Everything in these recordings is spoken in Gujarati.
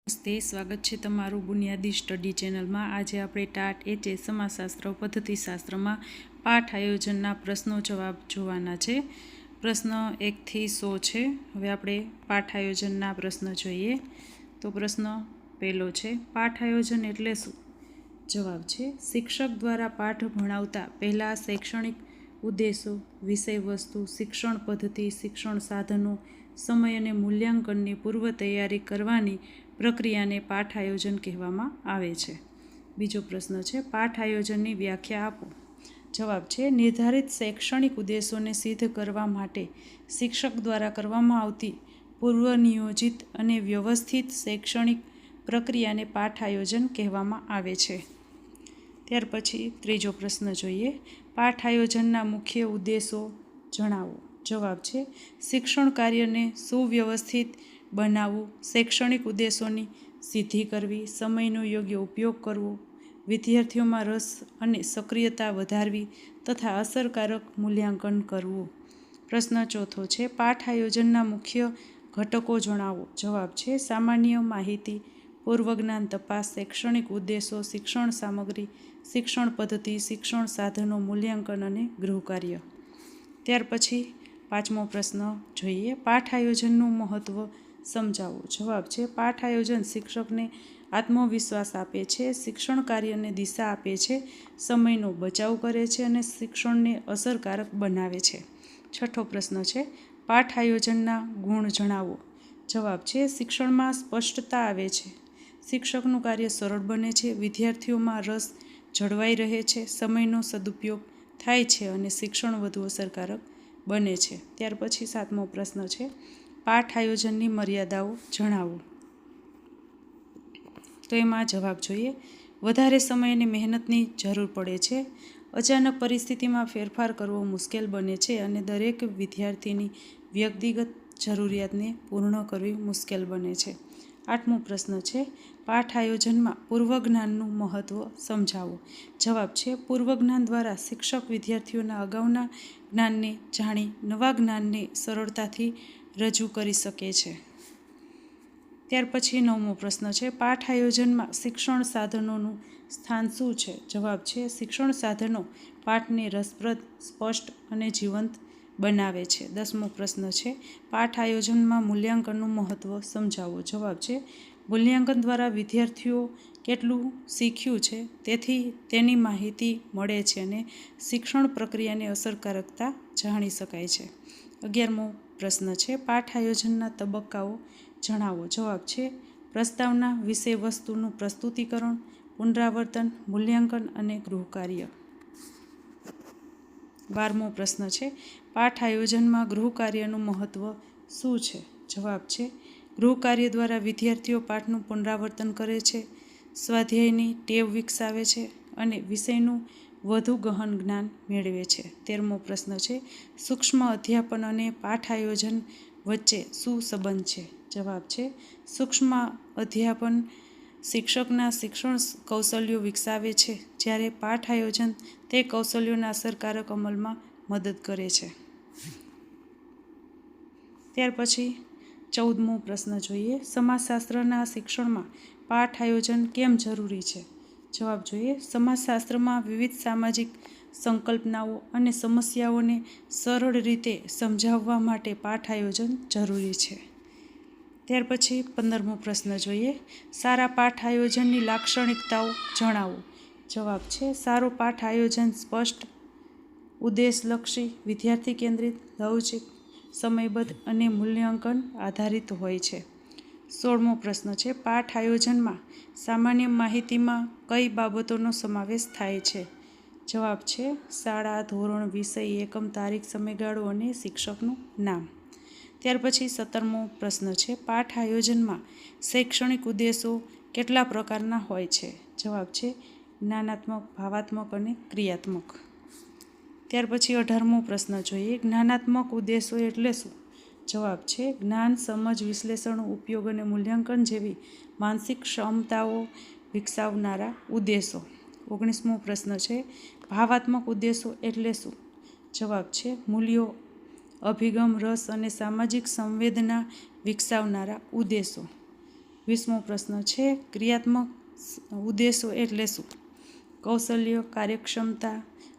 નમસ્તે, સ્વાગત છે તમારું બુનિયાદી સ્ટડી ચેનલમાં। આજે આપણે ટાટ એચએ સમાજશાસ્ત્ર પદ્ધતિશાસ્ત્રમાં પાઠ આયોજનના પ્રશ્નો જવાબ જોવાના છે। પ્રશ્ન 1 થી 100 છે। હવે આપણે પાઠ આયોજનના પ્રશ્ન જોઈએ। તો પ્રશ્ન પહેલો છે, પાઠ આયોજન એટલે શું? જવાબ છે, શિક્ષક દ્વારા પાઠ ભણાવતા પહેલાં શૈક્ષણિક ઉદ્દેશો, વિષયવસ્તુ, શિક્ષણ પદ્ધતિ, શિક્ષણ સાધનો, સમય અને મૂલ્યાંકનની પૂર્વ તૈયારી કરવાની પ્રક્રિયાને પાઠ આયોજન કહેવામાં આવે છે। બીજો પ્રશ્ન છે, પાઠ આયોજનની વ્યાખ્યા આપો। જવાબ છે, નિર્ધારિત શૈક્ષણિક ઉદ્દેશોને સિદ્ધ કરવા માટે શિક્ષક દ્વારા કરવામાં આવતી પૂર્વનિયોજિત અને વ્યવસ્થિત શૈક્ષણિક પ્રક્રિયાને પાઠ આયોજન કહેવામાં આવે છે। ત્યાર પછી ત્રીજો પ્રશ્ન જોઈએ, પાઠ આયોજનના મુખ્ય ઉદ્દેશો જણાવો। જવાબ છે, શિક્ષણ કાર્યને સુવ્યવસ્થિત બનાવવું, શૈક્ષણિક ઉદ્દેશોની સિદ્ધિ કરવી, સમયનો યોગ્ય ઉપયોગ કરવો, વિદ્યાર્થીઓમાં રસ અને સક્રિયતા વધારવી તથા અસરકારક મૂલ્યાંકન કરવું। પ્રશ્ન ચોથો છે, પાઠ આયોજનના મુખ્ય ઘટકો જણાવો। જવાબ છે, સામાન્ય માહિતી, પૂર્વજ્ઞાન તપાસ, શૈક્ષણિક ઉદ્દેશો, શિક્ષણ સામગ્રી, શિક્ષણ પદ્ધતિ, શિક્ષણ સાધનો, મૂલ્યાંકન અને ગૃહકાર્ય। ત્યાર પછી પાંચમો પ્રશ્ન જોઈએ, પાઠ આયોજનનું મહત્ત્વ સમજાવો। જવાબ છે, પાઠ આયોજન શિક્ષકને આત્મવિશ્વાસ આપે છે, શિક્ષણ કાર્યને દિશા આપે છે, સમયનો બચાવ કરે છે અને શિક્ષણને અસરકારક બનાવે છે। છઠ્ઠો પ્રશ્ન છે, પાઠ આયોજનના ગુણ જણાવો। જવાબ છે, શિક્ષણમાં સ્પષ્ટતા આવે છે, શિક્ષકનું કાર્ય સરળ બને છે, વિદ્યાર્થીઓમાં રસ જળવાઈ રહે છે, સમયનો સદુપયોગ થાય છે અને શિક્ષણ વધુ અસરકારક બને છે। ત્યાર પછી સાતમો પ્રશ્ન છે, પાઠ આયોજનની મર્યાદાઓ જણાવો। તો એમાં જવાબ જોઈએ, વધારે સમય અને મહેનતની જરૂર પડે છે, અચાનક પરિસ્થિતિમાં ફેરફાર કરવો મુશ્કેલ બને છે અને દરેક વિદ્યાર્થીની વ્યક્તિગત જરૂરિયાતને પૂર્ણ કરવી મુશ્કેલ બને છે। આઠમો પ્રશ્ન છે, પાઠ આયોજનમાં પૂર્વજ્ઞાનનું મહત્ત્વ સમજાવો। જવાબ છે, પૂર્વજ્ઞાન દ્વારા શિક્ષક વિદ્યાર્થીઓના અગાઉના જ્ઞાનને જાણી નવા જ્ઞાનને સરળતાથી રજૂ કરી શકે છે। ત્યાર પછી નવમો પ્રશ્ન છે, પાઠ આયોજનમાં શિક્ષણ સાધનોનું સ્થાન શું છે? જવાબ છે, શિક્ષણ સાધનો પાઠને રસપ્રદ, સ્પષ્ટ અને જીવંત બનાવે છે। દસમો પ્રશ્ન છે, પાઠ આયોજનમાં મૂલ્યાંકનનું મહત્ત્વ સમજાવો। જવાબ છે, મૂલ્યાંકન દ્વારા વિદ્યાર્થીઓ કેટલું શીખ્યું છે તેથી તેની માહિતી મળે છે અને શિક્ષણ પ્રક્રિયાની અસરકારકતા જાણી શકાય છે। 11મો પ્રશ્ન છે, પાઠ આયોજનના તબક્કાઓ જણાવો। જવાબ છે, પ્રસ્તાવના, વિષયવસ્તુનું પ્રસ્તુતિકરણ, પુનરાવર્તન, મૂલ્યાંકન અને ગૃહકાર્ય। 12મો પ્રશ્ન છે, પાઠ આયોજનમાં ગૃહકાર્યનું મહત્ત્વ શું છે? જવાબ છે, ગૃહકાર્ય દ્વારા વિદ્યાર્થીઓ પાઠનું પુનરાવર્તન કરે છે, સ્વાધ્યાયની ટેવ વિકસાવે છે અને વિષયનું વધુ ગહન જ્ઞાન મેળવે છે। 13મો પ્રશ્ન છે, સૂક્ષ્મ અધ્યાપન અને પાઠ આયોજન વચ્ચે શું સંબંધ છે? જવાબ છે, સૂક્ષ્મ અધ્યાપન શિક્ષકના શિક્ષણ કૌશલ્યો વિકસાવે છે, જ્યારે પાઠ આયોજન તે કૌશલ્યોના અસરકારક અમલમાં મદદ કરે છે। ત્યાર પછી 14મો પ્રશ્ન જોઈએ, સમાજશાસ્ત્રના શિક્ષણમાં પાઠ આયોજન કેમ જરૂરી છે? જવાબ જોઈએ, સમાજશાસ્ત્રમાં વિવિધ સામાજિક સંકલ્પનાઓ અને સમસ્યાઓને સરળ રીતે સમજાવવા માટે પાઠ આયોજન જરૂરી છે। ત્યાર પછી 15મો પ્રશ્ન જોઈએ, સારા પાઠ આયોજનની લાક્ષણિકતાઓ જણાવો। જવાબ છે, સારો પાઠ આયોજન સ્પષ્ટ, ઉદ્દેશલક્ષી, વિદ્યાર્થી કેન્દ્રિત, લવચીક, સમયબદ્ધ અને મૂલ્યાંકન આધારિત હોય છે। 16મો પ્રશ્ન છે, પાઠ આયોજનમાં સામાન્ય માહિતીમાં કઈ બાબતોનો સમાવેશ થાય છે? જવાબ છે, શાળા, ધોરણ, વિષય, એકમ, તારીખ, સમયગાળો અને શિક્ષકનું નામ। ત્યાર પછી 17મો પ્રશ્ન છે, પાઠ આયોજનમાં શૈક્ષણિક ઉદ્દેશો કેટલા પ્રકારના હોય છે? જવાબ છે, જ્ઞાનાત્મક, ભાવાત્મક અને ક્રિયાત્મક। ત્યાર પછી 18મો પ્રશ્ન જોઈએ, જ્ઞાનાત્મક ઉદ્દેશો એટલે શું? જવાબ છે, જ્ઞાન, સમજ, વિશ્લેષણ, ઉપયોગ અને મૂલ્યાંકન જેવી માનસિક ક્ષમતાઓ વિકસાવનારા ઉદ્દેશો। 19મો પ્રશ્ન છે, ભાવાત્મક ઉદ્દેશો એટલે શું? જવાબ છે, મૂલ્યો, અભિગમ, રસ અને સામાજિક સંવેદના વિકસાવનારા ઉદ્દેશો। 20મો પ્રશ્ન છે ક્રિયાત્મક ઉદ્દેશો એટલે શું? કૌશલ્ય, કાર્યક્ષમતા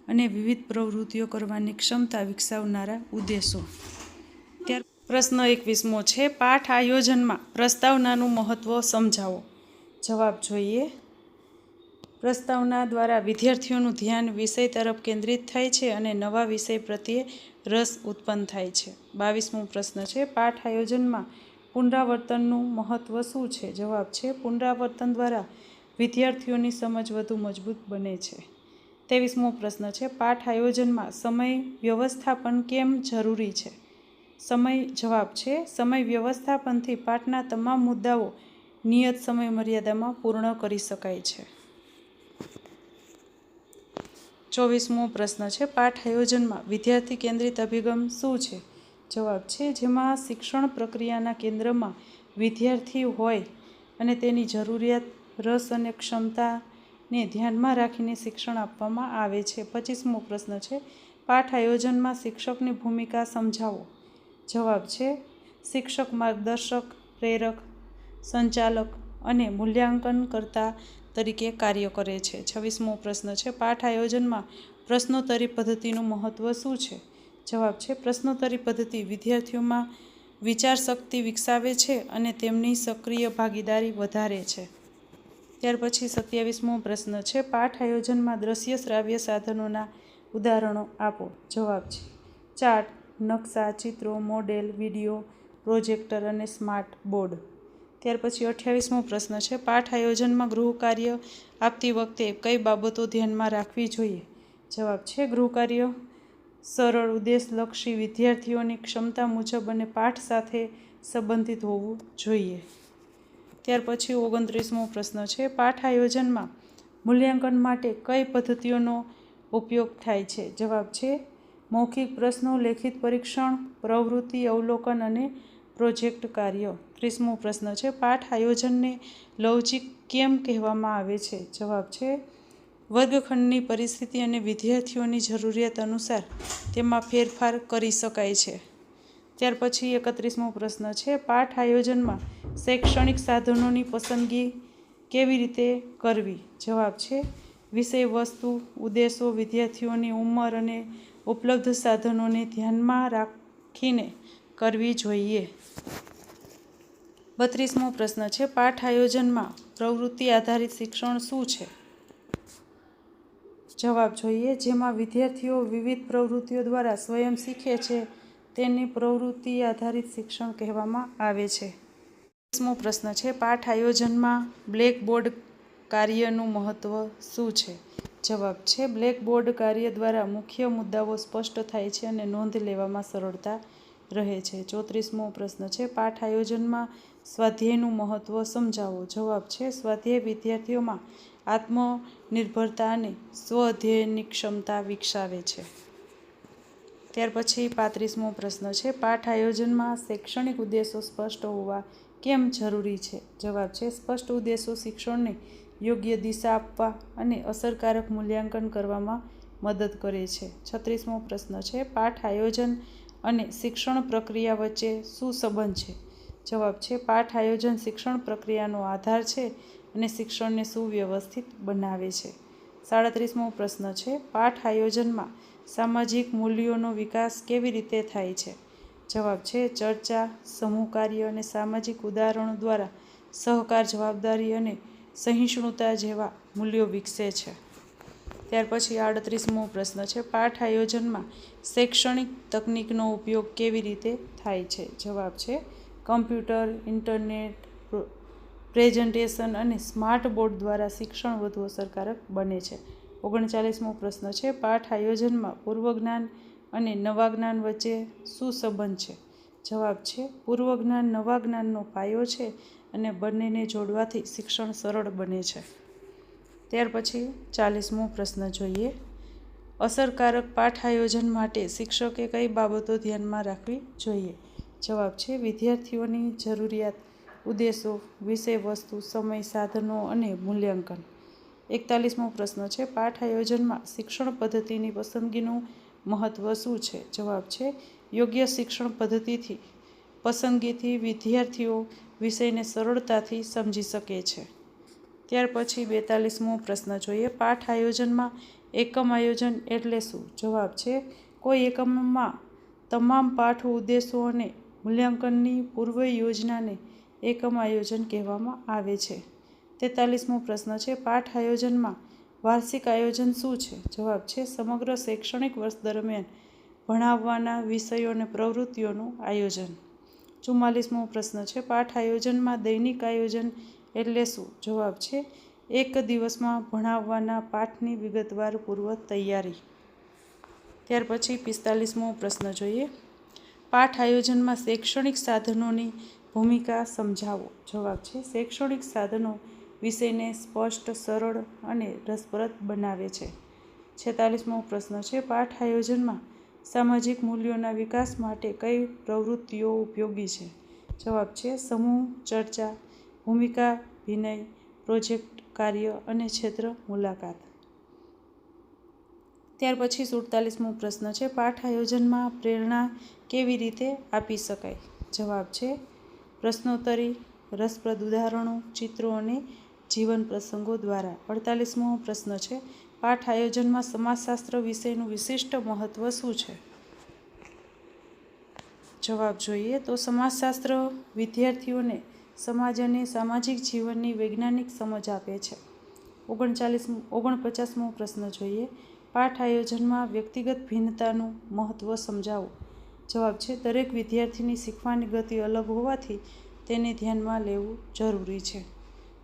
અને વિવિધ પ્રવૃત્તિઓ કરવાની ક્ષમતા વિકસાવનારા ઉદ્દેશો. ત્યાર પ્રશ્ન 21મો છે પાઠ આયોજનમાં પ્રસ્તાવનાનું મહત્વ સમજાવો. જવાબ જોઈએ. પ્રસ્તાવના દ્વારા વિદ્યાર્થીઓનું ધ્યાન વિષય તરફ કેન્દ્રિત થાય છે અને નવા વિષય પ્રત્યે રસ ઉત્પન્ન થાય છે. 22મો પ્રશ્ન છે પાઠ આયોજનમાં પુનરાવર્તનનું મહત્વ શું છે? જવાબ છે પુનરાવર્તન દ્વારા વિદ્યાર્થીઓની સમજ વધુ મજબૂત બને છે. 23મો પ્રશ્ન છે પાઠ આયોજનમાં સમય વ્યવસ્થાપન કેમ જરૂરી છે? જવાબ છે સમય વ્યવસ્થાપનથી પાઠના તમામ મુદ્દાઓ નિયત સમય મર્યાદામાં પૂર્ણ કરી શકાય છે. 24મો પ્રશ્ન છે પાઠ આયોજનમાં વિદ્યાર્થી કેન્દ્રિત અભિગમ શું છે? જવાબ છે જેમાં શિક્ષણ પ્રક્રિયાના કેન્દ્રમાં વિદ્યાર્થી હોય અને તેની જરૂરિયાત, રસ અને ક્ષમતાને ધ્યાનમાં રાખીને શિક્ષણ આપવામાં આવે છે. 25મો પ્રશ્ન છે પાઠ આયોજનમાં શિક્ષકની ભૂમિકા સમજાવો. જવાબ છે શિક્ષક માર્ગદર્શક, પ્રેરક, સંચાલક અને મૂલ્યાંકનકર્તા તરીકે કાર્ય કરે છે. 26મો પ્રશ્ન છે પાઠ આયોજનમાં પ્રશ્નોત્તરી પદ્ધતિનું મહત્વ શું છે? જવાબ છે પ્રશ્નોત્તરી પદ્ધતિ વિદ્યાર્થીઓમાં વિચારશક્તિ વિકસાવે છે અને તેમની સક્રિય ભાગીદારી વધારે છે. ત્યાર પછી 27મો પ્રશ્ન છે પાઠ આયોજનમાં દ્રશ્ય શ્રાવ્ય સાધનોના ઉદાહરણો આપો. જવાબ છે ચાર્ટ, નકશા, ચિત્રો, મોડેલ, વિડીયો, પ્રોજેક્ટર અને સ્માર્ટ બોર્ડ. ત્યાર પછી 28મો પ્રશ્ન છે પાઠ આયોજનમાં ગૃહ કાર્ય આપતી વખતે કઈ બાબતો ધ્યાનમાં રાખવી જોઈએ? જવાબ છે ગૃહ કાર્ય સરળ, ઉદ્દેશલક્ષી, વિદ્યાર્થીઓની ક્ષમતા મુજબ અને પાઠ સાથે સંબંધિત હોવું જોઈએ. ત્યાર પછી 29મો પ્રશ્ન છે પાઠ આયોજનમાં મૂલ્યાંકન માટે કઈ પદ્ધતિઓનો ઉપયોગ થાય છે? જવાબ છે મૌખિક પ્રશ્નો, લેખિત પરીક્ષણ, પ્રવૃત્તિ અવલોકન અને પ્રોજેક્ટ કાર્ય. 30મો પ્રશ્ન છે પાઠ આયોજનને લવચીક કેમ કહેવામાં આવે છે? જવાબ છે વર્ગખંડની પરિસ્થિતિ અને વિદ્યાર્થીઓની જરૂરિયાત અનુસાર તેમાં ફેરફાર કરી શકાય છે. ત્યાર પછી 31મો પ્રશ્ન છે પાઠ આયોજનમાં શૈક્ષણિક સાધનોની પસંદગી કેવી રીતે કરવી? જવાબ છે વિષય વસ્તુ, ઉદ્દેશો, વિદ્યાર્થીઓની ઉંમર અને ઉપલબ્ધ સાધનોને ધ્યાનમાં રાખીને કરવી જોઈએ. 32મો પ્રશ્ન છે પાઠ આયોજનમાં પ્રવૃત્તિ આધારિત શિક્ષણ શું છે? જવાબ જોઈએ જેમાં વિદ્યાર્થીઓ વિવિધ પ્રવૃત્તિઓ દ્વારા સ્વયં શીખે છે તેને પ્રવૃત્તિ આધારિત શિક્ષણ કહેવામાં આવે છે. 33મો પ્રશ્ન છે પાઠ આયોજનમાં બ્લેકબોર્ડ કાર્યનું મહત્વ શું છે? જવાબ છે બ્લેકબોર્ડ કાર્ય દ્વારા મુખ્ય મુદ્દાઓ સ્પષ્ટ થાય છે અને નોંધ લેવામાં સરળતા રહે છે. 34મો પ્રશ્ન છે પાઠ આયોજનમાં સ્વાધ્યાયનું મહત્વ સમજાવો. જવાબ છે સ્વાધ્યાય વિદ્યાર્થીઓમાં આત્મનિર્ભરતા અને સ્વ-અધ્યયનની ક્ષમતા વિકસાવે છે. ત્યાર પછી 35મો પ્રશ્ન છે પાઠ આયોજનમાં શૈક્ષણિક ઉદ્દેશો સ્પષ્ટ હોવા કેમ જરૂરી છે? જવાબ છે સ્પષ્ટ ઉદ્દેશો શિક્ષણને યોગ્ય દિશા આપવા અને અસરકારક મૂલ્યાંકન કરવામાં મદદ કરે છે. 36મો પ્રશ્ન છે પાઠ આયોજન અને શિક્ષણ પ્રક્રિયા વચ્ચે શું સંબંધ છે? જવાબ છે પાઠ આયોજન શિક્ષણ પ્રક્રિયાનો આધાર છે અને શિક્ષણને સુવ્યવસ્થિત બનાવે છે. 37મો પ્રશ્ન છે પાઠ આયોજનમાં સામાજિક મૂલ્યોનો વિકાસ કેવી રીતે થાય છે? જવાબ છે ચર્ચા, સમૂહ કાર્ય અને સામાજિક ઉદાહરણો દ્વારા સહકાર, જવાબદારી અને સહિષ્ણુતા જેવા મૂલ્યો વિકસે છે. ત્યાર પછી 38મો પ્રશ્ન છે પાઠ આયોજનમાં શૈક્ષણિક તકનીકનો ઉપયોગ કેવી રીતે થાય છે? જવાબ છે કમ્પ્યુટર, ઇન્ટરનેટ, પ્રેઝન્ટેશન અને સ્માર્ટ બોર્ડ દ્વારા શિક્ષણ વધુ અસરકારક બને છે. 39મો પ્રશ્ન છે પાઠ આયોજનમાં પૂર્વજ્ઞાન અને નવા જ્ઞાન વચ્ચે શું સંબંધ છે? જવાબ છે પૂર્વજ્ઞાન નવા જ્ઞાનનો પાયો છે અને બંનેને જોડવાથી શિક્ષણ સરળ બને છે. ત્યાર પછી 40મો પ્રશ્ન જોઈએ. અસરકારક પાઠ આયોજન માટે શિક્ષકે કઈ બાબતો ધ્યાનમાં રાખવી જોઈએ? જવાબ છે વિદ્યાર્થીઓની જરૂરિયાત, ઉદ્દેશો, વિષય વસ્તુ, સમય, સાધનો અને મૂલ્યાંકન. 41મો પ્રશ્ન છે પાઠ આયોજનમાં શિક્ષણ પદ્ધતિની પસંદગીનું મહત્વ શું છે? જવાબ છે યોગ્ય શિક્ષણ પદ્ધતિથી પસંદગીથી વિદ્યાર્થીઓ વિષયને સરળતાથી સમજી શકે છે. ત્યાર પછી 42મો પ્રશ્ન જોઈએ. પાઠ આયોજનમાં એકમ આયોજન એટલે શું? જવાબ છે કોઈ એકમમાં તમામ પાઠ ઉદ્દેશો અને મૂલ્યાંકનની પૂર્વ યોજનાને એકમ આયોજન કહેવામાં આવે છે. 43મો પ્રશ્ન છે. પાઠ આયોજનમાં વાર્ષિક આયોજન શું છે? જવાબ છે સમગ્ર શૈક્ષણિક વર્ષ દરમિયાન ભણાવવાના વિષયો અને પ્રવૃત્તિઓનું આયોજન. 44મો પ્રશ્ન છે. પાઠ આયોજનમાં દૈનિક આયોજન એટલે શું? જવાબ છે એક દિવસમાં ભણાવવાના પાઠની વિગતવાર પૂર્વ તૈયારી. ત્યાર પછી 45મો પ્રશ્ન જોઈએ. પાઠ આયોજનમાં શૈક્ષણિક સાધનોની ભૂમિકા સમજાવો. જવાબ છે શૈક્ષણિક સાધનો વિષયને સ્પષ્ટ, સરળ અને રસપ્રદ બનાવે છે. 46મો પ્રશ્ન છે. પાઠ આયોજનમાં સામાજિક મૂલ્યોના વિકાસ માટે કઈ પ્રવૃત્તિઓ ઉપયોગી છે? જવાબ છે સમૂહ ચર્ચા, ભૂમિકા વિનય, પ્રોજેક્ટ કાર્ય અને ક્ષેત્ર મુલાકાત. ત્યાર પછી 47મો પ્રશ્ન છે. પાઠ આયોજનમાં પ્રેરણા કેવી રીતે આપી શકાય? જવાબ છે પ્રશ્નોત્તરી, રસપ્રદ ઉદાહરણો, ચિત્રો અને જીવન પ્રસંગો દ્વારા. 48મો પ્રશ્ન છે. પાઠ આયોજનમાં સમાજશાસ્ત્ર વિષયનું વિશિષ્ટ મહત્વ શું છે? જવાબ જોઈએ તો સમાજશાસ્ત્ર વિદ્યાર્થીઓને સમાજ અને સામાજિક જીવનની વૈજ્ઞાનિક સમજ આપે છે. 49મો પ્રશ્ન જોઈએ. પાઠ આયોજનમાં વ્યક્તિગત ભિન્નતાનું મહત્વ સમજાવો. જવાબ છે દરેક વિદ્યાર્થીની શીખવાની ગતિ અલગ હોવાથી તેને ધ્યાનમાં લેવું જરૂરી છે.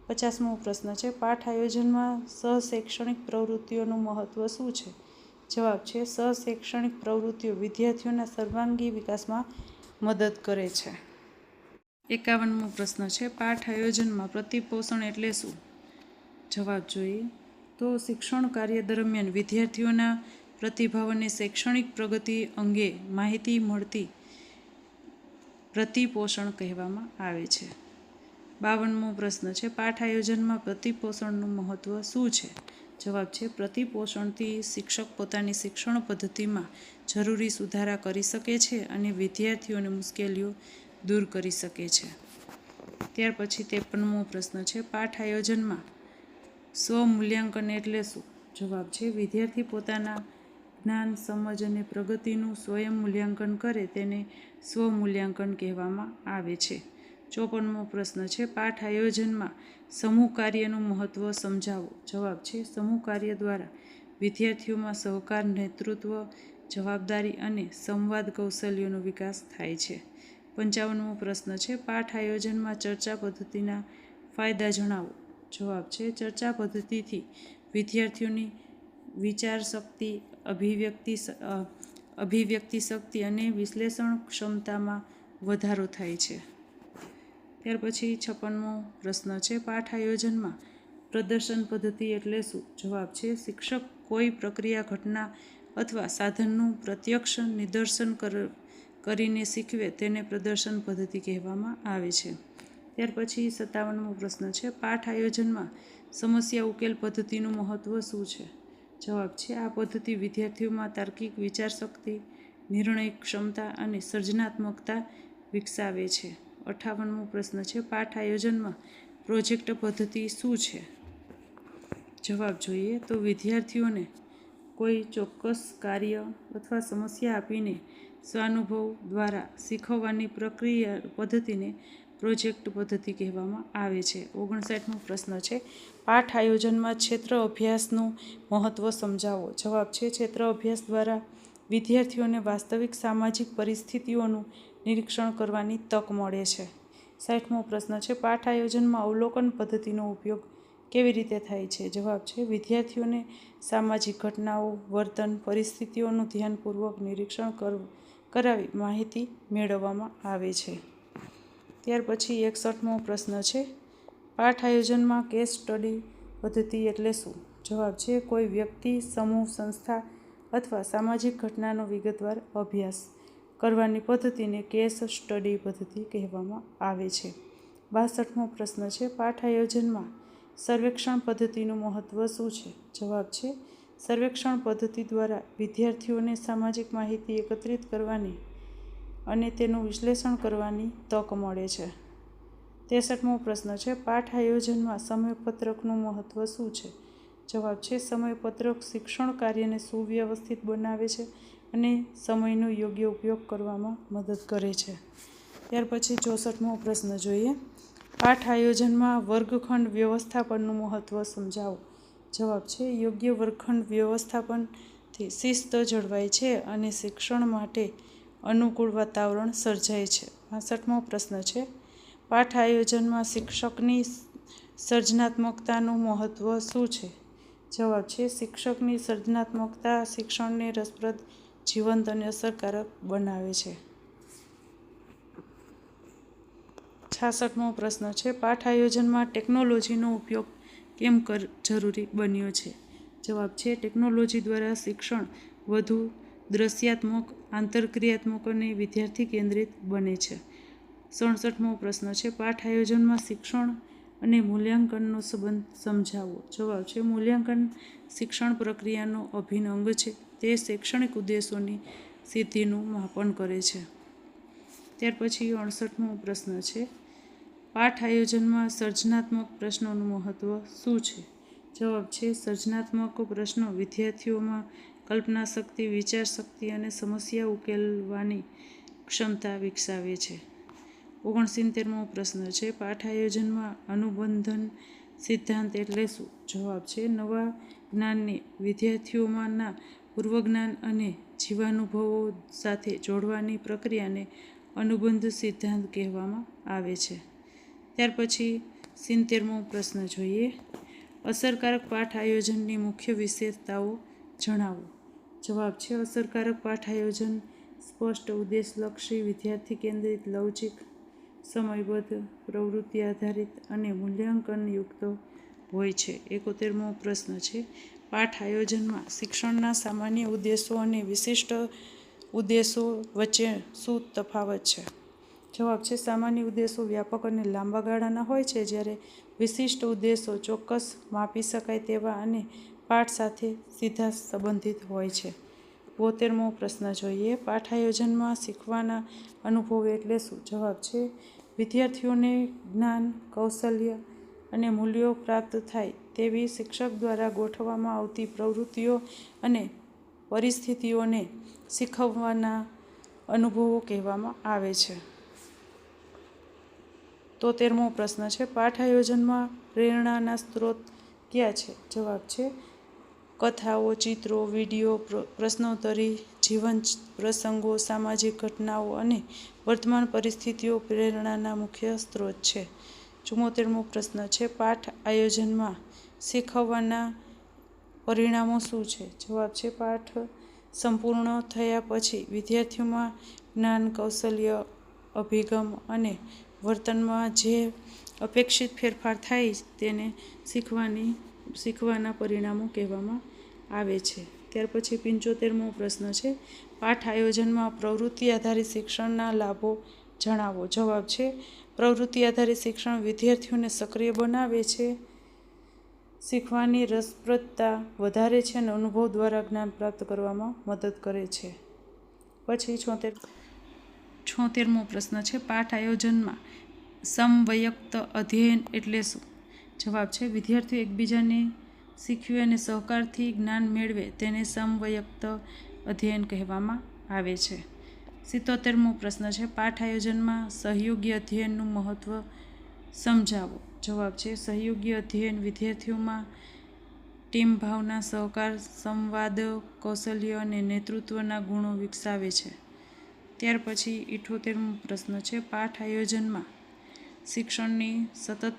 50મો પ્રશ્ન છે. પાઠ આયોજનમાં સહશૈક્ષણિક પ્રવૃત્તિઓનું મહત્વ શું છે? જવાબ છે સહશૈક્ષણિક પ્રવૃત્તિઓ વિદ્યાર્થીઓના સર્વાંગી વિકાસમાં મદદ કરે છે. 51મો પ્રશ્ન છે. પાઠ આયોજનમાં પ્રતિપોષણ એટલે શું? જવાબ જોઈએ તો શિક્ષણ કાર્ય દરમિયાન વિદ્યાર્થીઓના પ્રતિભાવ અને શૈક્ષણિક પ્રગતિ અંગે માહિતી મળતી પ્રતિપોષણ કહેવામાં આવે છે. 52મો પ્રશ્ન છે. પાઠ આયોજનમાં પ્રતિપોષણનું મહત્વ શું છે? જવાબ છે પ્રતિપોષણથી શિક્ષક પોતાની શિક્ષણ પદ્ધતિમાં જરૂરી સુધારા કરી શકે છે અને વિદ્યાર્થીઓની મુશ્કેલીઓ દૂર કરી શકે છે. ત્યાર પછી 53મો પ્રશ્ન છે. પાઠ આયોજનમાં સ્વમૂલ્યાંકન એટલે શું? જવાબ છે વિદ્યાર્થી પોતાના જ્ઞાન, સમજ અને પ્રગતિનું સ્વયં મૂલ્યાંકન કરે તેને સ્વમૂલ્યાંકન કહેવામાં આવે છે. 54મો પ્રશ્ન છે. પાઠ આયોજનમાં સમૂહ કાર્યનું મહત્વ સમજાવો. જવાબ છે સમૂહ કાર્ય દ્વારા વિદ્યાર્થીઓમાં સહકાર, નેતૃત્વ, જવાબદારી અને સંવાદ કૌશલ્યોનો વિકાસ થાય છે. 55મો પ્રશ્ન છે. પાઠ આયોજનમાં ચર્ચા પદ્ધતિના ફાયદા જણાવો. જવાબ છે ચર્ચા પદ્ધતિથી વિદ્યાર્થીઓની વિચારશક્તિ, અભિવ્યક્તિ શક્તિ અને વિશ્લેષણ ક્ષમતામાં વધારો થાય છે. ત્યાર પછી 56મો પ્રશ્ન છે. પાઠ આયોજનમાં પ્રદર્શન પદ્ધતિ એટલે શું? જવાબ છે શિક્ષક કોઈ પ્રક્રિયા, ઘટના અથવા સાધનનું પ્રત્યક્ષ નિદર્શન કરીને શીખવે તેને પ્રદર્શન પદ્ધતિ કહેવામાં આવે છે. ત્યાર પછી 57મો પ્રશ્ન છે. પાઠ આયોજનમાં સમસ્યા ઉકેલ પદ્ધતિનું મહત્વ શું છે? જવાબ છે આ પદ્ધતિ વિદ્યાર્થીઓમાં તાર્કિક વિચારશક્તિ, નિર્ણય ક્ષમતા અને સર્જનાત્મકતા વિકસાવે છે. 58મો પ્રશ્ન છે. પાઠ આયોજનમાં પ્રોજેક્ટ પદ્ધતિ શું છે? જવાબ જોઈએ તો વિદ્યાર્થીઓને કોઈ ચોક્કસ કાર્ય અથવા સમસ્યા આપીને સ્વાનુભવ દ્વારા શીખવવાની પદ્ધતિને પ્રોજેક્ટ પદ્ધતિ કહેવામાં આવે છે. 59મો પ્રશ્ન છે. પાઠ આયોજનમાં ક્ષેત્ર અભ્યાસનું મહત્વ સમજાવો. જવાબ છે ક્ષેત્ર અભ્યાસ દ્વારા વિદ્યાર્થીઓને વાસ્તવિક સામાજિક પરિસ્થિતિઓનું નિરીક્ષણ કરવાની તક મળે છે. 60મો પ્રશ્ન છે. પાઠ આયોજનમાં અવલોકન પદ્ધતિનો ઉપયોગ કેવી રીતે થાય છે? જવાબ છે વિદ્યાર્થીઓને સામાજિક ઘટનાઓ, વર્તન, પરિસ્થિતિઓનું ધ્યાનપૂર્વક નિરીક્ષણ કરાવી માહિતી મેળવવામાં આવે છે. ત્યાર પછી 61મો પ્રશ્ન છે. પાઠ આયોજનમાં કેસ સ્ટડી પદ્ધતિ એટલે શું? જવાબ છે કોઈ વ્યક્તિ, સમૂહ, સંસ્થા અથવા સામાજિક ઘટનાનો વિગતવાર અભ્યાસ કરવાની પદ્ધતિને કેસ સ્ટડી પદ્ધતિ કહેવામાં આવે છે. 62મો પ્રશ્ન છે. પાઠ આયોજનમાં સર્વેક્ષણ પદ્ધતિનું મહત્વ શું છે? જવાબ છે સર્વેક્ષણ પદ્ધતિ દ્વારા વિદ્યાર્થીઓને સામાજિક માહિતી એકત્રિત કરવાની અને તેનું વિશ્લેષણ કરવાની તક મળે છે. 63મો પ્રશ્ન છે, પાઠ આયોજનમાં સમયપત્રકનું મહત્વ શું છે? જવાબ છે, સમયપત્રક શિક્ષણ કાર્યને સુવ્યવસ્થિત બનાવે છે અને સમયનો યોગ્ય ઉપયોગ કરવામાં મદદ કરે છે. ત્યાર પછી 64મો પ્રશ્ન જોઈએ. પાઠ આયોજનમાં વર્ગખંડ વ્યવસ્થાપનનું મહત્વ સમજાવો. જવાબ છે, યોગ્ય વર્ગખંડ વ્યવસ્થાપનથી શિસ્ત જળવાય છે અને શિક્ષણ માટે અનુકૂળ વાતાવરણ સર્જાય છે. 65મો પ્રશ્ન છે, પાઠ આયોજનમાં શિક્ષકની સર્જનાત્મકતાનું મહત્વ શું છે? જવાબ છે, શિક્ષકની સર્જનાત્મકતા શિક્ષણને રસપ્રદ, જીવંત અને અસરકારક બનાવે છે. 66મો પ્રશ્ન છે, પાઠ આયોજનમાં ટેકનોલોજીનો ઉપયોગ કેમ જરૂરી બન્યો છે? જવાબ છે, ટેકનોલોજી દ્વારા શિક્ષણ વધુ દ્રશ્યાત્મક, આંતરક્રિયાત્મક અને વિદ્યાર્થી કેન્દ્રિત બને છે. 67મો પ્રશ્ન છે, પાઠ આયોજનમાં શિક્ષણ અને મૂલ્યાંકનનો સંબંધ સમજાવો. જવાબ છે, મૂલ્યાંકન શિક્ષણ પ્રક્રિયાનો અભિન્ન અંગ છે. તે શૈક્ષણિક ઉદ્દેશોની સિદ્ધિનું માપન કરે છે. ત્યાર પછી 68મો પ્રશ્ન છે, પાઠ આયોજનમાં સર્જનાત્મક પ્રશ્નોનું મહત્વ શું છે? જવાબ છે, સર્જનાત્મક પ્રશ્નો વિદ્યાર્થીઓમાં કલ્પનાશક્તિ, વિચારશક્તિ અને સમસ્યા ઉકેલવાની ક્ષમતા વિકસાવે છે. 69મો પ્રશ્ન છે, પાઠ આયોજનમાં અનુબંધન સિદ્ધાંત એટલે શું? જવાબ છે, નવા જ્ઞાનને વિદ્યાર્થીઓમાંના પૂર્વજ્ઞાન અને જીવનાનુભવો સાથે જોડવાની પ્રક્રિયાને અનુબંધ સિદ્ધાંત કહેવામાં આવે છે. ત્યાર પછી 70મો પ્રશ્ન જોઈએ. અસરકારક પાઠ આયોજનની મુખ્ય વિશેષતાઓ જણાવો. જવાબ છે, અસરકારક પાઠ આયોજન સ્પષ્ટ, ઉદ્દેશલક્ષી, વિદ્યાર્થી કેન્દ્રિત, લવચીક, સમયબદ્ધ, પ્રવૃત્તિ આધારિત અને મૂલ્યાંકનયુક્ત હોય છે. 71મો પ્રશ્ન છે, પાઠ આયોજનમાં શિક્ષણના સામાન્ય ઉદ્દેશો અને વિશિષ્ટ ઉદ્દેશો વચ્ચે શું તફાવત છે? જવાબ છે, સામાન્ય ઉદ્દેશો વ્યાપક અને લાંબા ગાળાના હોય છે, જ્યારે વિશિષ્ટ ઉદ્દેશો ચોક્કસ, માપી શકાય તેવા અને પાઠ સાથે સીધા સંબંધિત હોય છે. 72મો પ્રશ્ન જોઈએ. પાઠ આયોજનમાં શીખવાના અનુભવો એટલે શું? જવાબ છે, વિદ્યાર્થીઓને જ્ઞાન, કૌશલ્ય અને મૂલ્યો પ્રાપ્ત થાય તેવી શિક્ષક દ્વારા ગોઠવવામાં આવતી પ્રવૃત્તિઓ અને પરિસ્થિતિઓને શીખવાના અનુભવો કહેવામાં આવે છે. 73મો પ્રશ્ન છે, પાઠ આયોજનમાં પ્રેરણાના સ્ત્રોત કયા છે? જવાબ છે, કથાઓ, ચિત્રો, વિડીયો, પ્રશ્નોત્તરી, જીવન પ્રસંગો, સામાજિક ઘટનાઓ અને વર્તમાન પરિસ્થિતિઓ પ્રેરણાના મુખ્ય સ્ત્રોત છે. 74મો પ્રશ્ન છે, પાઠ આયોજનમાં શીખવવાના પરિણામો શું છે? જવાબ છે, પાઠ સંપૂર્ણ થયા પછી વિદ્યાર્થીઓમાં જ્ઞાન, કૌશલ્ય, અભિગમ અને વર્તનમાં જે અપેક્ષિત ફેરફાર થાય તેને શીખવાના પરિણામો કહેવામાં આવે છે. ત્યાર પછી 75મો પ્રશ્ન છે, પાઠ આયોજનમાં પ્રવૃત્તિ આધારિત શિક્ષણના લાભો જણાવો. જવાબ છે, પ્રવૃત્તિ આધારિત શિક્ષણ વિદ્યાર્થીઓને સક્રિય બનાવે છે, શીખવાની રસપ્રદતા વધારે છે અને અનુભવ દ્વારા જ્ઞાન પ્રાપ્ત કરવામાં મદદ કરે છે. પછી 76મો પ્રશ્ન છે, પાઠ આયોજનમાં સમવયસ્ક અધ્યયન એટલે શું? જવાબ છે, વિદ્યાર્થીઓ એકબીજાને શીખવે અને સહકારથી જ્ઞાન મેળવે તેને સમવયસ્ક અધ્યયન કહેવામાં આવે છે. 77મો પ્રશ્ન છે, પાઠ આયોજનમાં સહયોગી અધ્યયનનું મહત્વ સમજાવો. જવાબ છે, સહયોગી અધ્યયન વિદ્યાર્થીઓમાં ટીમ ભાવના, સહકાર, સંવાદ કૌશલ્ય અને નેતૃત્વના ગુણો વિકસાવે છે. ત્યાર પછી 78મો પ્રશ્ન છે, પાઠ આયોજનમાં શિક્ષણની સતત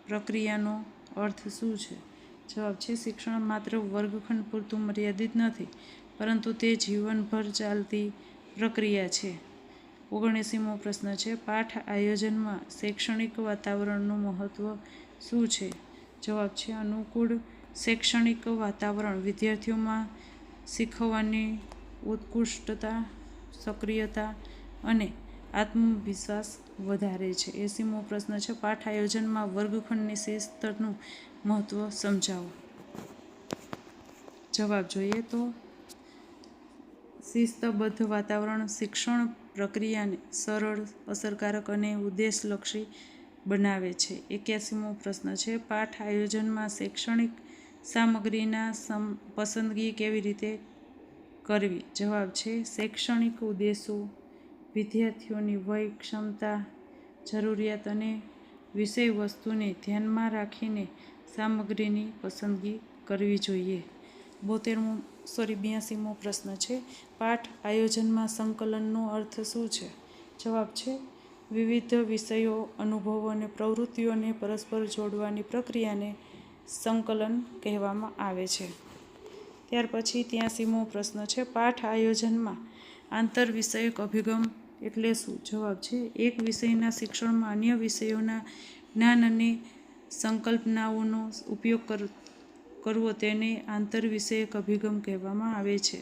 પ્રક્રિયાનો અર્થ શું છે? જવાબ છે, શિક્ષણ માત્ર વર્ગખંડ પૂરતું મર્યાદિત નથી, પરંતુ તે જીવનભર ચાલતી પ્રક્રિયા છે. 79મો પ્રશ્ન છે, પાઠ આયોજનમાં શૈક્ષણિક વાતાવરણનું મહત્વ શું છે? જવાબ છે, અનુકૂળ શૈક્ષણિક વાતાવરણ વિદ્યાર્થીઓમાં શીખવાની ઉત્કૃષ્ટતા, સક્રિયતા અને આત્મવિશ્વાસ વધારે છે. 80મો પ્રશ્ન છે, પાઠ આયોજનમાં વર્ગખંડની શિસ્તનું મહત્વ સમજાવો. જવાબ જોઈએ તો શિસ્તબદ્ધ વાતાવરણ શિક્ષણ પ્રક્રિયાને સરળ, અસરકારક અને ઉદ્દેશલક્ષી બનાવે છે. 81મો પ્રશ્ન છે, પાઠ આયોજનમાં શૈક્ષણિક સામગ્રીના પસંદગી કેવી રીતે કરવી? જવાબ છે, શૈક્ષણિક ઉદ્દેશો, વિદ્યાર્થીઓની વય, ક્ષમતા, જરૂરિયાત અને વિષય વસ્તુને ધ્યાનમાં રાખીને સામગ્રીની પસંદગી કરવી જોઈએ. 82મો પ્રશ્ન છે, પાઠ આયોજનમાં સંકલનનો અર્થ શું છે? જવાબ છે, વિવિધ વિષયો, અનુભવો અને પ્રવૃત્તિઓને પરસ્પર જોડવાની પ્રક્રિયાને સંકલન કહેવામાં આવે છે. ત્યાર પછી 83મો પ્રશ્ન છે, પાઠ આયોજનમાં આંતરવિષયક અભિગમ એટલે શું? જવાબ છે, એક વિષયના શિક્ષણમાં અન્ય વિષયોના જ્ઞાન અને સંકલ્પનાઓનો ઉપયોગ કરવો તેને આંતરવિષયક અભિગમ કહેવામાં આવે છે.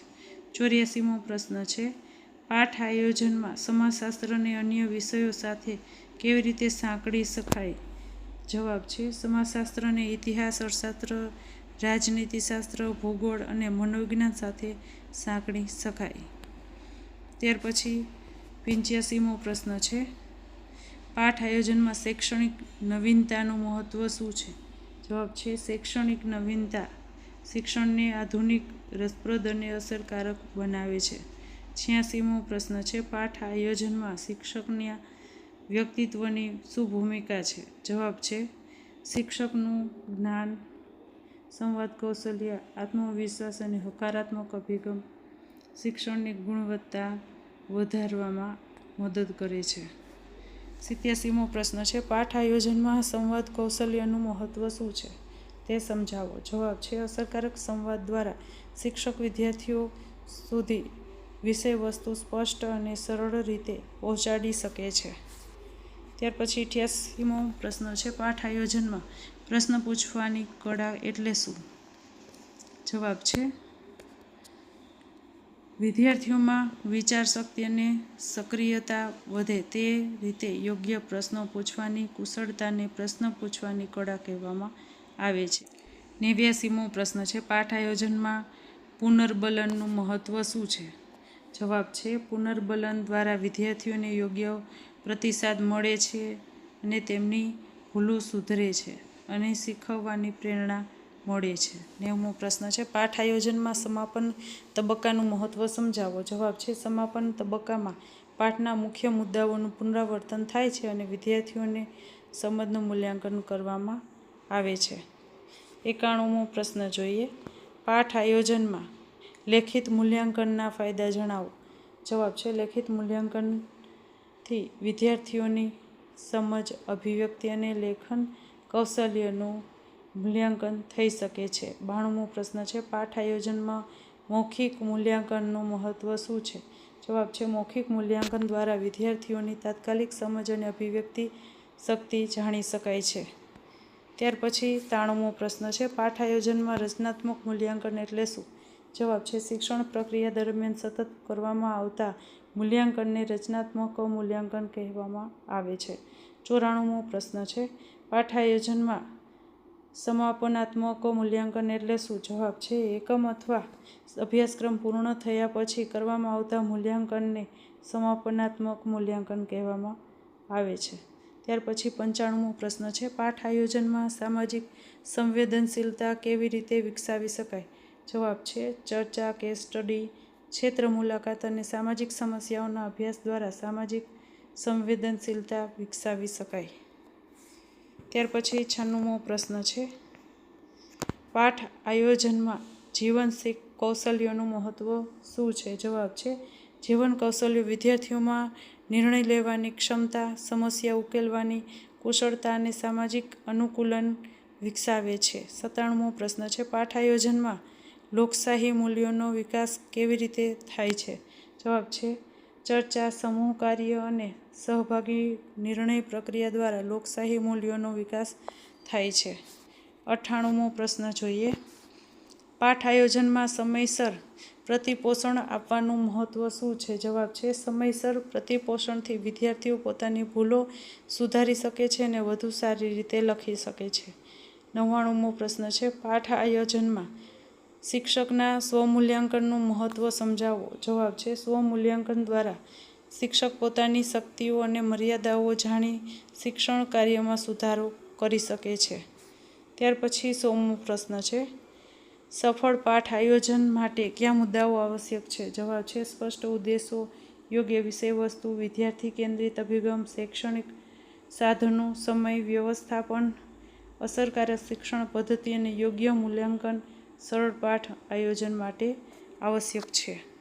84મો પ્રશ્ન છે, પાઠ આયોજનમાં સમાજશાસ્ત્રને અન્ય વિષયો સાથે કેવી રીતે સાંકળી શકાય? જવાબ છે, સમાજશાસ્ત્રને ઇતિહાસ, અર્થશાસ્ત્ર, રાજનીતિશાસ્ત્ર, ભૂગોળ અને મનોવિજ્ઞાન સાથે સાંકળી શકાય. ત્યાર પછી 85મો પ્રશ્ન છે, પાઠ આયોજનમાં શૈક્ષણિક નવીનતાનું મહત્ત્વ શું છે? જવાબ છે, શૈક્ષણિક નવીનતા શિક્ષણને આધુનિક, રસપ્રદ અને અસરકારક બનાવે છે. 86મો પ્રશ્ન છે, પાઠ આયોજનમાં શિક્ષકના વ્યક્તિત્વની શું ભૂમિકા છે? જવાબ છે, શિક્ષકનું જ્ઞાન, સંવાદ કૌશલ્ય, આત્મવિશ્વાસ અને હકારાત્મક અભિગમ શિક્ષણની ગુણવત્તા વધારવામાં મદદ કરે છે. 87મો પ્રશ્ન છે, પાઠ આયોજનમાં સંવાદ કૌશલ્યનું મહત્ત્વ શું છે? તે સમજાવો. જવાબ છે, અસરકારક સંવાદ દ્વારા શિક્ષક વિદ્યાર્થીઓ સુધી વિષયવસ્તુ સ્પષ્ટ અને સરળ રીતે પહોંચાડી શકે છે. ત્યાર પછી 88મો પ્રશ્ન છે, પાઠ આયોજનમાં પ્રશ્ન પૂછવાની કળા એટલે શું? જવાબ છે, વિદ્યાર્થીઓમાં વિચારશક્તિ અને સક્રિયતા વધે તે રીતે યોગ્ય પ્રશ્નો પૂછવાની કુશળતાને પ્રશ્ન પૂછવાની કળા કહેવામાં આવે છે. 89મો પ્રશ્ન છે, પાઠ આયોજનમાં પુનર્બલનનું મહત્ત્વ શું છે? જવાબ છે, પુનર્બલન દ્વારા વિદ્યાર્થીઓને યોગ્ય પ્રતિસાદ મળે છે અને તેમની ભૂલો સુધરે છે અને શીખવાની પ્રેરણા મળે છે. 90મો પ્રશ્ન છે, પાઠ આયોજનમાં સમાપન તબક્કાનું મહત્ત્વ સમજાવો. જવાબ છે, સમાપન તબક્કામાં પાઠના મુખ્ય મુદ્દાઓનું પુનરાવર્તન થાય છે અને વિદ્યાર્થીઓને સમજનું મૂલ્યાંકન કરવામાં આવે છે. 91મો પ્રશ્ન જોઈએ, પાઠ આયોજનમાં લેખિત મૂલ્યાંકનના ફાયદા જણાવો. જવાબ છે, લેખિત મૂલ્યાંકનથી વિદ્યાર્થીઓની સમજ, અભિવ્યક્તિ અને લેખન કૌશલ્યનું મૂલ્યાંકન થઈ શકે છે. 92મો પ્રશ્ન છે, પાઠ આયોજનમાં મૌખિક મૂલ્યાંકનનું મહત્ત્વ શું છે? જવાબ છે, મૌખિક મૂલ્યાંકન દ્વારા વિદ્યાર્થીઓની તાત્કાલિક સમજ અને અભિવ્યક્તિ શક્તિ જાણી શકાય છે. ત્યાર પછી 93મો પ્રશ્ન છે, પાઠ આયોજનમાં રચનાત્મક મૂલ્યાંકન એટલે શું? જવાબ છે, શિક્ષણ પ્રક્રિયા દરમિયાન સતત કરવામાં આવતા મૂલ્યાંકનને રચનાત્મક મૂલ્યાંકન કહેવામાં આવે છે. 94મો પ્રશ્ન છે, પાઠ આયોજનમાં સમાપનાત્મક મૂલ્યાંકન એટલે શું? જવાબ છે, એકમ અથવા અભ્યાસક્રમ પૂર્ણ થયા પછી કરવામાં આવતા મૂલ્યાંકનને સમાપનાત્મક મૂલ્યાંકન કહેવામાં આવે છે. ત્યાર પછી 95મો પ્રશ્ન છે, પાઠ આયોજનમાં સામાજિક સંવેદનશીલતા કેવી રીતે વિકસાવી શકાય? જવાબ છે, ચર્ચા, કેસ સ્ટડી, ક્ષેત્ર મુલાકાત અને સામાજિક સમસ્યાઓના અભ્યાસ દ્વારા સામાજિક સંવેદનશીલતા વિકસાવી શકાય. ત્યાર પછી 96મો પ્રશ્ન છે, પાઠ આયોજનમાં જીવન કૌશલ્યોનું મહત્ત્વ શું છે? જવાબ છે, જીવન કૌશલ્યો વિદ્યાર્થીઓમાં નિર્ણય લેવાની ક્ષમતા, સમસ્યા ઉકેલવાની કુશળતા અને સામાજિક અનુકૂલન વિકસાવે છે. 97મો પ્રશ્ન છે, પાઠ આયોજનમાં લોકશાહી મૂલ્યોનો વિકાસ કેવી રીતે થાય છે? જવાબ છે, ચર્ચા, સમૂહ કાર્ય અને સહભાગી નિર્ણય પ્રક્રિયા દ્વારા લોકશાહી મૂલ્યોનો વિકાસ થાય છે. 98મો પ્રશ્ન જોઈએ, પાઠ આયોજનમાં સમયસર પ્રતિપોષણ આપવાનું મહત્ત્વ શું છે? જવાબ છે, સમયસર પ્રતિપોષણથી વિદ્યાર્થીઓ પોતાની ભૂલો સુધારી શકે છે અને વધુ સારી રીતે લખી શકે છે. 99મો પ્રશ્ન છે, પાઠ આયોજનમાં શિક્ષકના સ્વમૂલ્યાંકનનું મહત્ત્વ સમજાવો. જવાબ છે, સ્વમૂલ્યાંકન દ્વારા શિક્ષક પોતાની શક્તિઓ અને મર્યાદાઓ જાણી શિક્ષણ કાર્યમાં સુધારો કરી શકે છે. ત્યાર પછી 100મો પ્રશ્ન છે, સફળ પાઠ આયોજન માટે કયા મુદ્દાઓ આવશ્યક છે? જવાબ છે સ્પષ્ટ ઉદ્દેશો, યોગ્ય વિષયવસ્તુ, વિદ્યાર્થી કેન્દ્રિત અભિગમ, શૈક્ષણિક સાધનો, સમય વ્યવસ્થાપન, અસરકારક શિક્ષણ પદ્ધતિ અને યોગ્ય મૂલ્યાંકન સરળ પાઠ આયોજન માટે આવશ્યક છે.